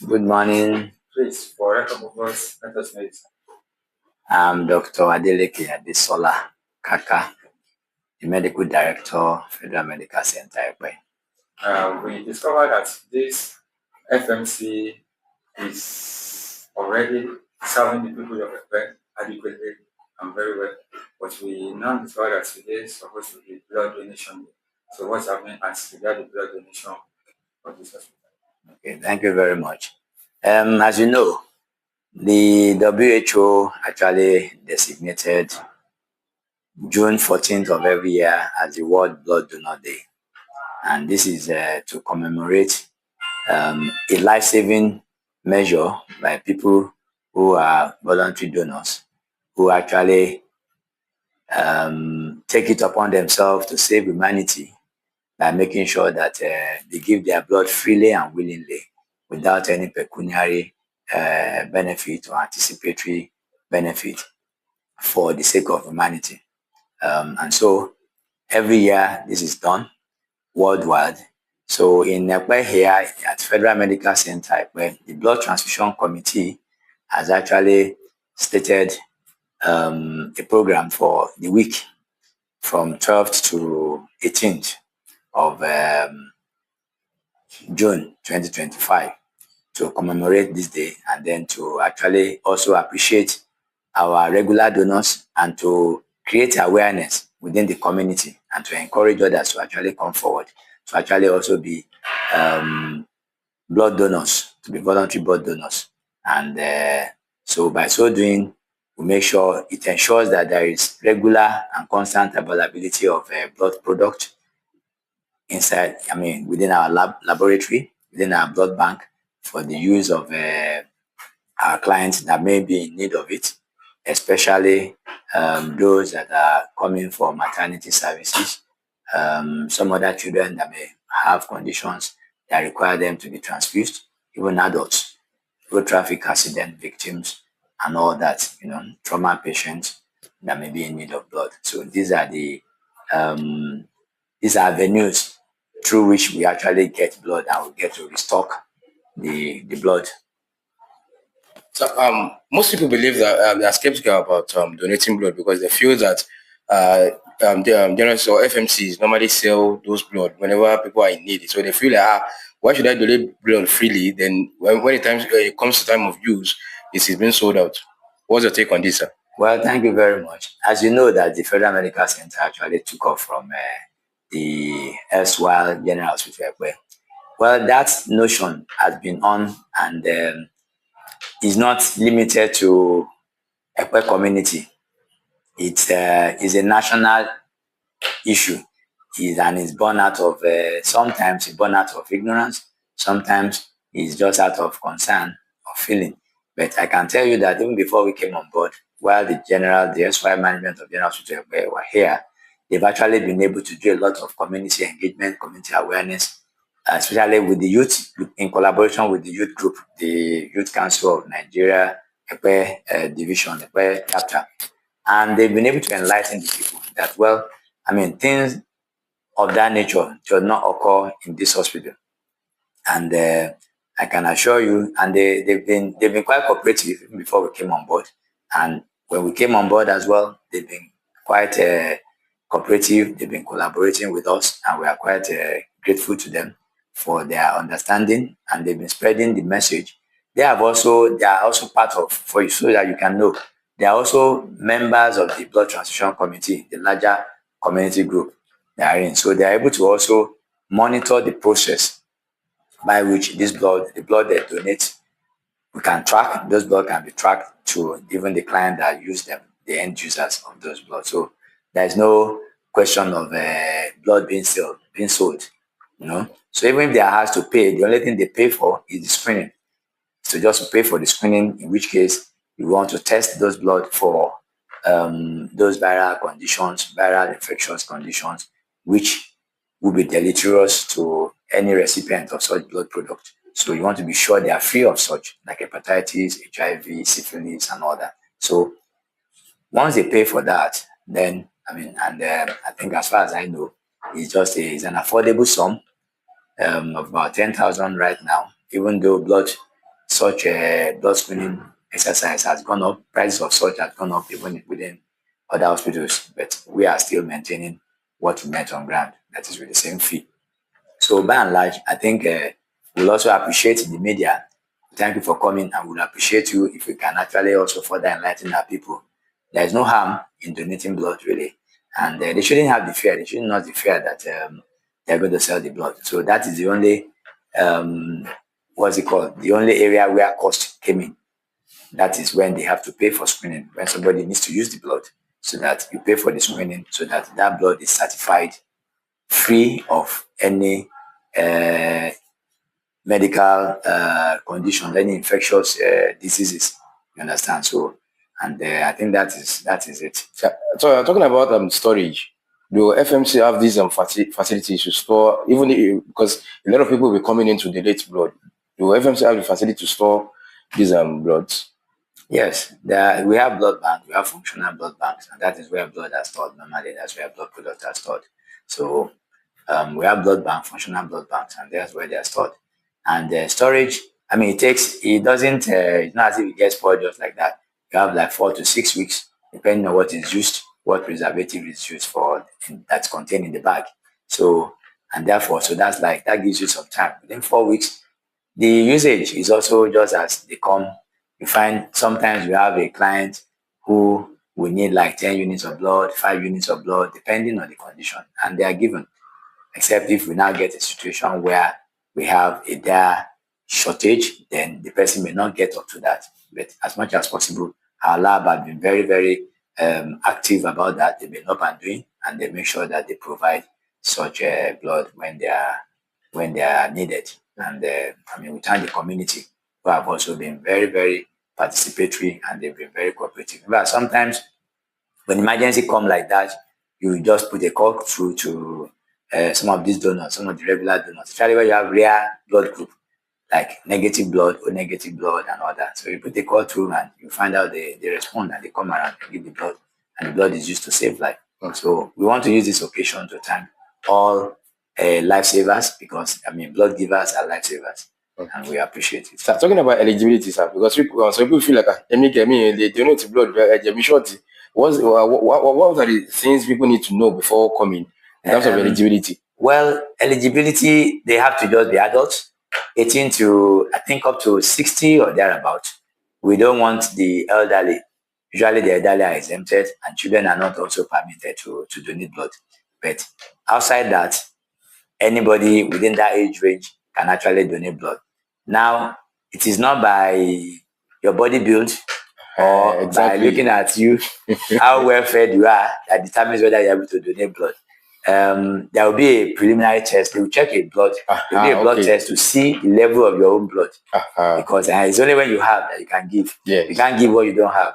Good morning. Please, for record purpose, let us know it. I'm Dr. Adeleke Adesola Kaka, the Medical Director, Federal Medical Center Epe. We discovered that this FMC is already serving the people of Epe adequately and very well, but we now discovered that today is supposed to be blood donation day. So what's happening as regard the blood donation for this hospital? Okay, thank you very much. As you know, the WHO actually designated June 14th of every year as the World Blood Donor Day. And this is to commemorate a life-saving measure by people who are voluntary donors, who actually take it upon themselves to save humanity by making sure that they give their blood freely and willingly without any pecuniary benefit or anticipatory benefit for the sake of humanity. And so every year this is done worldwide. So in Epe here at Federal Medical Center, where the Blood Transfusion Committee has actually stated a program for the week from 12th to 18th of June 2025 to commemorate this day, and then to actually also appreciate our regular donors and to create awareness within the community and to encourage others to actually come forward to actually also be blood donors, to be voluntary blood donors. And so by so doing, we make sure it ensures that there is regular and constant availability of blood product inside, within our laboratory, within our blood bank for the use of our clients that may be in need of it, especially those that are coming for maternity services, some other children that may have conditions that require them to be transfused, even adults, road traffic accident victims, and all that, trauma patients that may be in need of blood. So these are avenues through which we actually get blood and we get to restock the blood. So most people believe that they are skeptical about donating blood because they feel that the donors or FMCs normally sell those blood whenever people are in need. So they feel like, why should I donate blood freely? Then when it comes to time of use, it is being sold out. What's your take on this, sir? Well, thank you very much. As you know, that the Federal Medical Center actually took off from the erstwhile General Hospital. Well, that notion has been on and is not limited to Epe community. It is a national issue. It's born out of, sometimes it's born out of ignorance, sometimes it's just out of concern or feeling. But I can tell you that even before we came on board, while the SY management of General Hospital were here, they've actually been able to do a lot of community engagement, community awareness, especially with the youth, in collaboration with the youth group, the Youth Council of Nigeria, Epe Division, Epe chapter. And they've been able to enlighten the people that, well, things of that nature should not occur in this hospital. And I can assure you, and they've been quite cooperative even before we came on board. And when we came on board as well, they've been quite cooperative. They've been collaborating with us, and we are quite grateful to them for their understanding, and they've been spreading the message. They are also part of, for you, so that you can know, they are also members of the Blood Transfusion Committee, the larger community group they are in. So they are able to also monitor the process by which the blood they donate, we can track. Those blood can be tracked to even the client that use them, the end users of those blood. So there is no question of blood being sold, So even if they are asked to pay, the only thing they pay for is the screening. So just pay for the screening, in which case you want to test those blood for those viral infectious conditions, which will be deleterious to any recipient of such blood product. So you want to be sure they are free of such, like hepatitis, HIV, syphilis, and all that. So once they pay for that, then I think as far as I know, it's an affordable sum of about 10,000 right now. Even though blood such a blood screening exercise has gone up. Prices of such has gone up even within other hospitals, but we are still maintaining what we met on ground. That is with the same fee. So by and large, I think we'll also appreciate the media. Thank you for coming, and we'll appreciate you if we can actually also further enlighten our people. There is no harm in donating blood, really, and they shouldn't have the fear. They should not the fear that they're going to sell the blood. So that is the only what's it called? The only area where cost came in. That is when they have to pay for screening. When somebody needs to use the blood, so that you pay for the screening, so that that blood is certified free of any medical condition, any infectious diseases. You understand? So, and I think that is it. So talking about storage, do FMC have these facilities to store, even because a lot of people will be coming in to donate blood? Do FMC have the facility to store these bloods? Yes, we have blood banks, we have functional blood banks, and that is where blood are stored. Normally, that's where blood products are stored. So we have blood bank, functional blood banks, and that's where they are stored. And storage, I mean, it doesn't, it's not as if it gets spoiled just like that. You have like 4 to 6 weeks, depending on what is used, what preservative is used for, that's contained in the bag. So, and therefore, so that's like, that gives you some time. Within 4 weeks, the usage is also just as they come. You find sometimes you have a client who will need like 10 units of blood, 5 units of blood, depending on the condition, and they are given. Except if we now get a situation where we have a dire shortage, then the person may not get up to that. But as much as possible, our lab have been very, very active about that. They've been up and doing, and they make sure that they provide such blood when they are needed. And I mean, we thank the community who have also been very, very participatory, and they've been very cooperative. But sometimes when emergency come like that, you just put a call through to some of these donors, some of the regular donors, especially when you have rare blood group, like negative blood or negative blood and all that. So you put the call through and you find out they respond, and they come around and give the blood, and the blood is used to save life. So we want to use this occasion to thank all lifesavers, because I mean, blood givers are lifesavers. And we appreciate it. So talking about eligibility, sir, because some people feel like they donate blood, what are the things people need to know before coming in terms of eligibility? Well, eligibility, they have to just be adults, 18 to, I think, up to 60 or thereabout. We don't want the elderly. Usually the elderly are exempted, and children are not also permitted to donate blood. But outside that, anybody within that age range can actually donate blood. Now, it is not by your body build or exactly. by looking at you, how well fed you are, that determines whether you're able to donate blood. There will be a preliminary test. They will check a blood. There will be a blood test to see the level of your own blood. Because it's only when you have that you can give. Yes. You can't give what you don't have.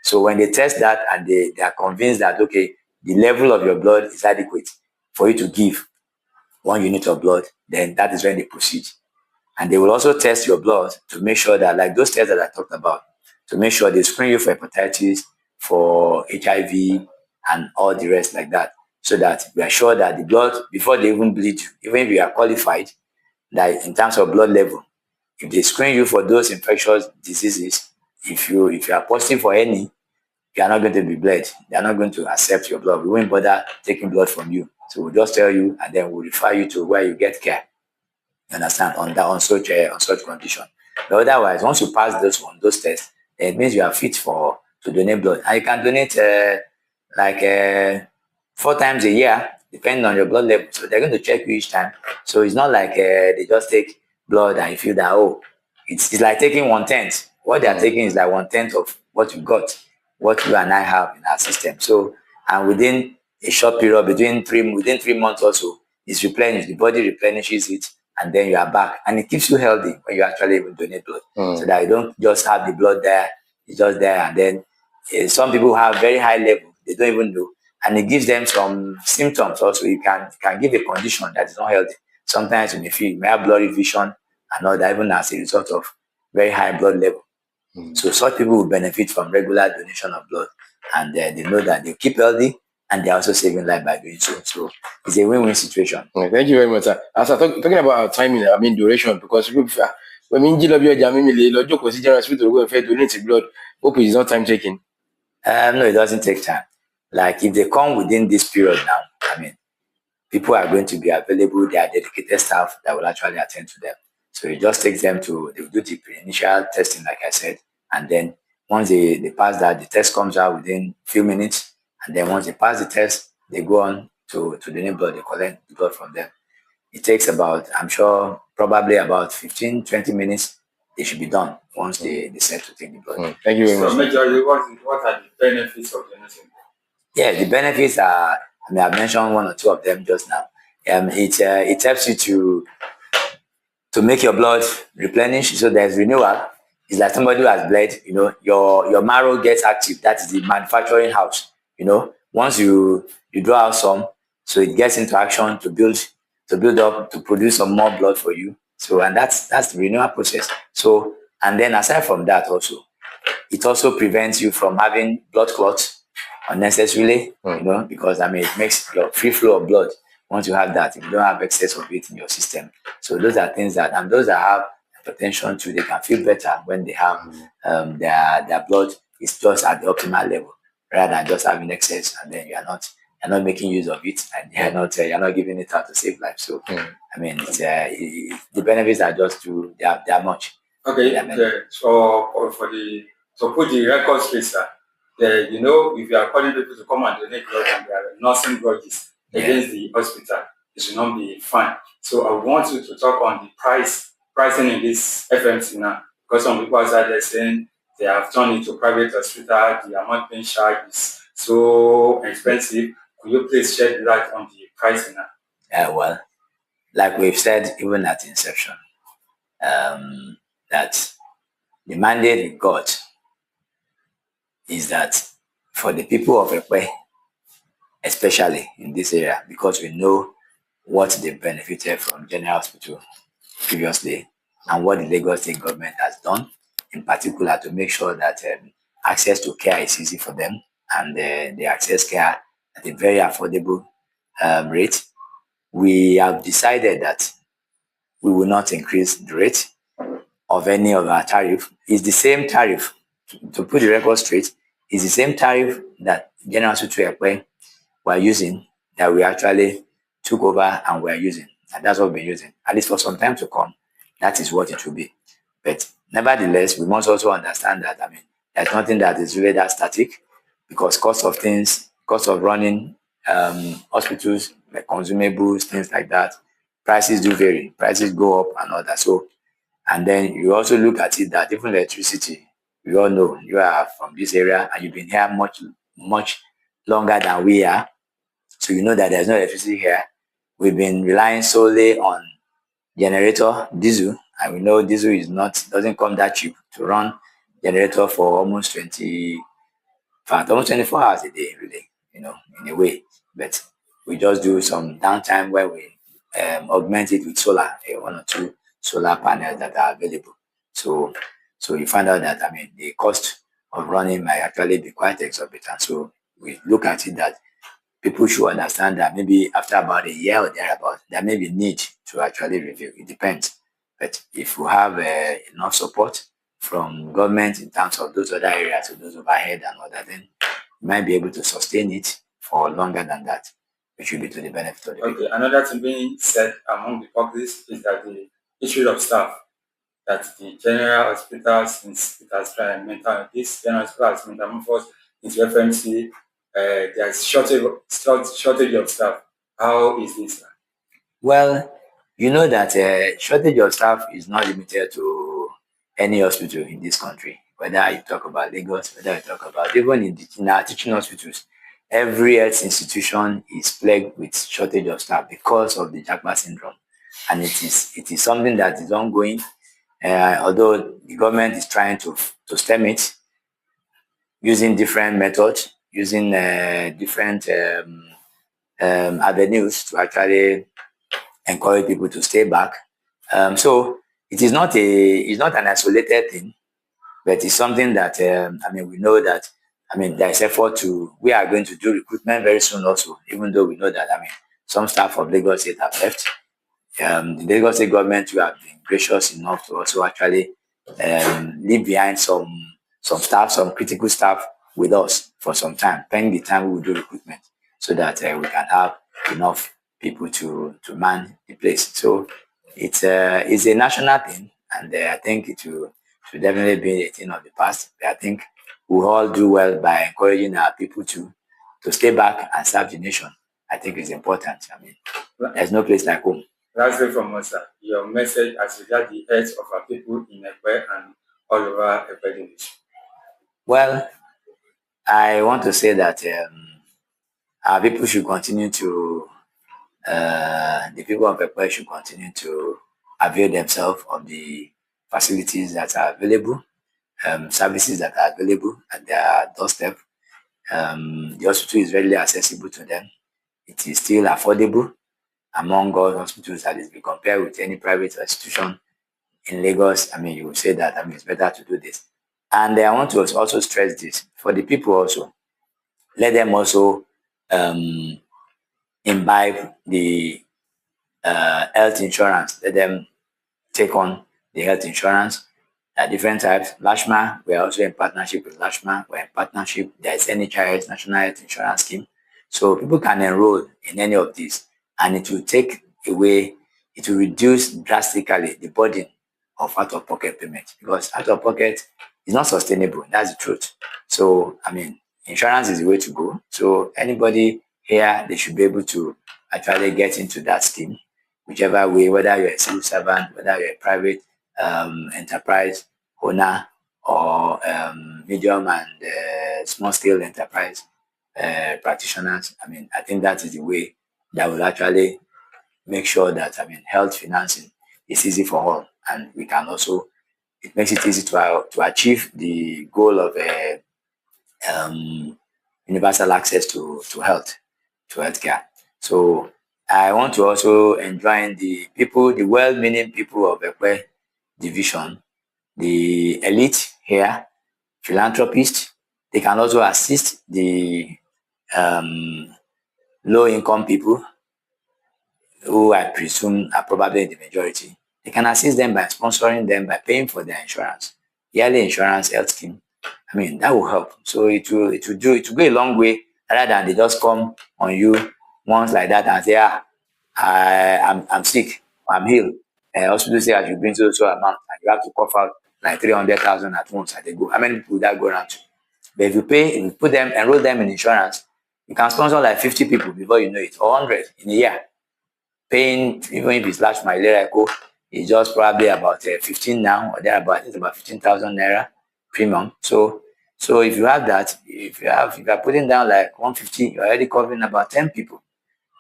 So when they test that and they are convinced that, okay, the level of your blood is adequate for you to give 1 unit of blood, then that is when they proceed. And they will also test your blood to make sure that, like those tests that I talked about, to make sure they screen you for hepatitis, for HIV, and all the rest like that, so that we are sure that the blood, before they even bleed you, even if you are qualified, that in terms of blood level, if they screen you for those infectious diseases, if you are positive for any, you are not going to be bled. They are not going to accept your blood. We won't bother taking blood from you. So we'll just tell you, and then we'll refer you to where you get care. You understand? On such condition. But otherwise, once you pass those tests, it means you are fit to donate blood. And you can donate 4 times a year, depending on your blood level. So they're going to check you each time. So it's not like they just take blood and you feel that, oh, it's like taking 1/10. What they are taking is like 1/10 of what you got, what you and I have in our system. So, and within a short period, within 3 months or so, it's replenished. The body replenishes it, and then you are back. And it keeps you healthy when you actually even donate blood. So that you don't just have the blood there, it's just there. And then some people have very high level, they don't even know. And it gives them some symptoms also. You can give a condition that is not healthy. Sometimes you may have blurry vision and all that, even as a result of very high blood level. So such people will benefit from regular donation of blood, and they know that they keep healthy, and they're also saving life by doing so. So it's a win-win situation. Thank you very much, sir. As I'm talking about timing, I mean duration, because when me love your jammy, Lord Joko, General Hospital, go and fair donate blood. Hope it's not time taking. No, it doesn't take time. Like if they come within this period now, I mean, people are going to be available. There are dedicated staff that will actually attend to them. So it just takes them to they will do the initial testing, like I said, and then once they pass that, the test comes out within a few minutes, and then once they pass the test, they go on to the new blood. They collect the blood from them. It takes about, I'm sure, probably about 15, 20 minutes. They should be done once they decide to take the blood. Thank you very So, much. majorly, what are the benefits of donating? Yeah, the benefits are, I mean, I've mentioned one or two of them just now. It helps you to make your blood replenish, so there's renewal. It's like somebody who has bled, you know, your marrow gets active. That is the manufacturing house, you know. Once you draw out some, so it gets into action to build up, to produce some more blood for you. So, and that's the renewal process. So, and then aside from that also, it also prevents you from having blood clots unnecessarily, you know, because I mean, it makes your free flow of blood. Once you have that, if you don't have excess of it in your system. So those are things that, and those that have hypertension too, they can feel better when they have their blood is just at the optimal level, rather than just having excess, and then you're not making use of it, and you're not giving it out to save life. So I mean, the benefits are just too they are much. Okay, so to put the record straight, sir, you know, if you are calling people to come and donate blood and they are nursing grudges against the hospital, it should not be fine. So I want you to talk on the pricing in this FMC now, because some people outside there saying they have turned into private hospital, the amount being charged is so expensive. Could you please shed light on the pricing now? Yeah, well, like we've said even at inception, that the mandate we got is that for the people of Epe, especially in this area, because we know what they benefited from General Hospital previously and what the Lagos State government has done, in particular to make sure that access to care is easy for them, and they access care at a very affordable rate. We have decided that we will not increase the rate of any of our tariff. It's the same tariff, to put the record straight, it's the same tariff that General Hospital Epe were using, that we actually took over and we're using. And that's what we're using. At least for some time to come, that is what it will be. But nevertheless, we must also understand that, I mean, there's nothing that is really that static, because cost of running hospitals, like consumables, things like that, prices do vary. Prices go up and all that. So, and then you also look at it that even electricity, we all know you are from this area and you've been here much longer than we are. So you know that there's no electricity here. We've been relying solely on generator, diesel, and we know diesel doesn't come that cheap to run generator for almost 24 hours a day, really, you know, in a way. But we just do some downtime where we augment it with solar, one or two solar panels that are available. So you find out that, I mean, the cost of running might actually be quite exorbitant. So we look at it that people should understand that maybe after about a year or thereabout, there may be need to actually review. It depends. But if we have enough support from government in terms of those other areas, so those overhead and all that, then we might be able to sustain it for longer than that, which will be to the benefit of the people. Okay, another thing being said among the public is that the issue of staff, that the general hospital, since it has this general hospital has metamorphosed into FMC, there's shortage of staff. How is this? Well, you know that shortage of staff is not limited to any hospital in this country. Whether you talk about Lagos, whether you talk about even in our teaching hospitals, every health institution is plagued with shortage of staff because of the Jackpot syndrome, and it is something that is ongoing. Although the government is trying to stem it using different methods, using different avenues to actually encourage people to stay back. So it's not an isolated thing, but it's something that I mean, we know that, I mean, there's effort we are going to do recruitment very soon also, even though we know that, I mean, some staff of Lagos State have left. The Lagos State government will have been gracious enough to also actually leave behind some staff, some critical staff with us for some time, pending the time we will do recruitment, so that we can have enough people to man the place. So it's a national thing, and I think it will should definitely be a thing of the past. I think we all do well by encouraging our people to stay back and serve the nation. I think it's important. I mean, there's no place like home. Lastly from us, sir, your message as regards the health of our people in Epe and all over Epe Division. Well, I want to say that our people should continue to, the people of Epe should continue to avail themselves of the facilities that are available, services that are available at their doorstep. The hospital is readily accessible to them. It is still affordable among all hospitals that is be compared with any private institution in Lagos. I mean, you will say that, I mean, it's better to do this. And I want to also stress this for the people also. Let them also imbibe the health insurance. Let them take on the health insurance. There are different types. LASHMA, we are also in partnership with LASHMA. We're in partnership. There is NHIS, National Health Insurance Scheme. So people can enroll in any of these, and it will take away, it will reduce drastically the burden of out-of-pocket payment, because out-of-pocket is not sustainable. That's the truth. So, I mean, insurance is the way to go. So anybody here, they should be able to actually get into that scheme, whichever way, whether you're a civil servant, whether you're a private enterprise owner, or medium and small scale enterprise practitioners. I mean, I think that is the way that will actually make sure that, I mean, health financing is easy for all, and we can also, it makes it easy to achieve the goal of universal access to healthcare. So I want to also enjoin the people, the well-meaning people of Epe Division, the elite here, philanthropists. They can also assist the low-income people, who I presume are probably the majority. They can assist them by sponsoring them, by paying for their insurance, yearly insurance, health scheme. I mean, that will help. So it will go a long way, rather than they just come on you once like that and say, I'm sick, I'm healed. Hospital say I should bring so amount, and you have to cough out like 300,000 at once as they go. How many people would that go around to? But if you put them, enroll them in insurance, you can sponsor like 50 people before you know it, or 100 in a year. Paying, even if it's large malaria echo, it's just probably about 15 now, or thereabout. It's about 15,000 naira premium. So if you have that, if you are putting down like 150, you're already covering about 10 people.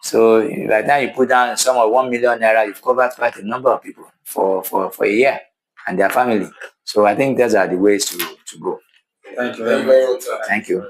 So by the time you put down some of 1 million naira, you've covered quite a number of people for a year and their family. So I think those are the ways to go. Thank you very much. Thank you.